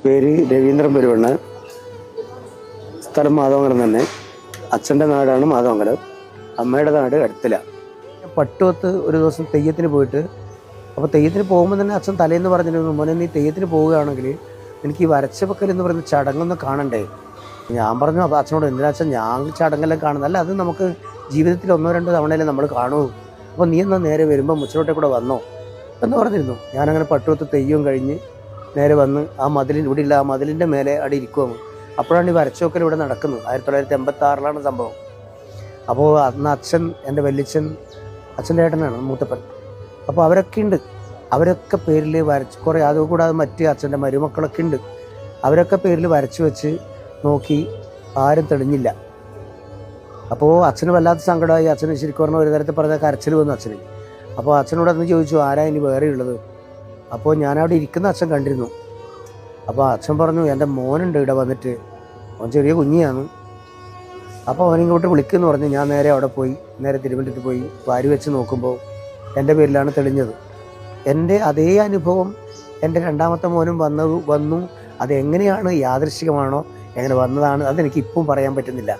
പേര് രവീന്ദ്രൻ പെരുവണ്ണ, സ്ഥലം മാധവങ്കലം തന്നെ. അച്ഛൻ്റെ നാടാണ് മാധവങ്കലം, അമ്മയുടെ നാട് അടുത്തില. പട്ടുവത്ത് ഒരു ദിവസം തെയ്യത്തിന് പോയിട്ട്, അപ്പോൾ തെയ്യത്തിന് പോകുമ്പോൾ തന്നെ അച്ഛൻ തലേന്ന് പറഞ്ഞിരുന്നു, മോനെ നീ തെയ്യത്തിന് പോവുകയാണെങ്കിൽ എനിക്ക് ഈ വരച്ചവെക്കൽ എന്ന് പറയുന്ന ചടങ്ങൊന്നും കാണണ്ടേ. ഞാൻ പറഞ്ഞു, അപ്പോൾ അച്ഛനോട് എന്തിനാ അച്ഛൻ ഞാൻ ചടങ്ങെല്ലാം കാണുന്നത്, അല്ല അത് നമുക്ക് ജീവിതത്തിൽ 1-2 തവണയല്ലേ നമ്മൾ കാണൂ, അപ്പോൾ നീ എന്നാൽ നേരെ വരുമ്പോൾ മുച്ചിലോട്ടെ കൂടെ വന്നോ എന്ന് പറഞ്ഞിരുന്നു. ഞാനങ്ങനെ പട്ടുവത്ത് തെയ്യവും കഴിഞ്ഞ് നേരെ വന്ന് ആ മതിലിൽ ഇവിടെ ഇല്ല, ആ മതിലിൻ്റെ മേലെ അവിടെ ഇരിക്കുവാണ്. അപ്പോഴാണ് ഈ വരച്ചോക്കൽ ഇവിടെ നടക്കുന്നത്. 1986 സംഭവം. അപ്പോൾ അന്ന് അച്ഛൻ, എൻ്റെ വല്യച്ഛൻ, അച്ഛൻ്റെ ഏട്ടനാണ് മൂത്തപ്പൻ, അപ്പോൾ അവരൊക്കെ ഉണ്ട്. അവരൊക്കെ പേരിൽ വരച്ച് കുറേ, അതുകൂടാതെ മറ്റ് അച്ഛൻ്റെ മരുമക്കളൊക്കെ ഉണ്ട്. അവരൊക്കെ പേരിൽ വരച്ച് വെച്ച് നോക്കി, ആരും തെളിഞ്ഞില്ല. അപ്പോൾ അച്ഛന് വല്ലാത്ത സങ്കടമായി. അച്ഛന് ശരിക്കും പറഞ്ഞാൽ ഒരു തരത്തിൽ പറഞ്ഞാൽ കരച്ചിൽ വന്നു അച്ഛന്. അപ്പോൾ അച്ഛനോട് അന്ന് ചോദിച്ചു, ആരാ ഇനി വേറെ ഉള്ളത്? അപ്പോൾ ഞാനവിടെ ഇരിക്കുന്ന അച്ഛൻ കണ്ടിരുന്നു. അപ്പോൾ അച്ഛൻ പറഞ്ഞു, എൻ്റെ മോനുണ്ട് ഇവിടെ വന്നിട്ട്, അവൻ ചെറിയ കുഞ്ഞിയാണ്, അപ്പോൾ അവനിങ്ങോട്ട് വിളിക്കുമെന്ന് പറഞ്ഞു. ഞാൻ നേരെ അവിടെ പോയി, നേരെ തിരുവനന്തപുരത്ത് പോയി വാരി വെച്ച് നോക്കുമ്പോൾ എൻ്റെ പേരിലാണ് തെളിഞ്ഞത്. എൻ്റെ അതേ അനുഭവം എൻ്റെ രണ്ടാമത്തെ മോനും വന്നു. അതെങ്ങനെയാണ്, യാദൃശ്ചികമാണോ എങ്ങനെ വന്നതാണ്, അതെനിക്ക് ഇപ്പം പറയാൻ പറ്റുന്നില്ല.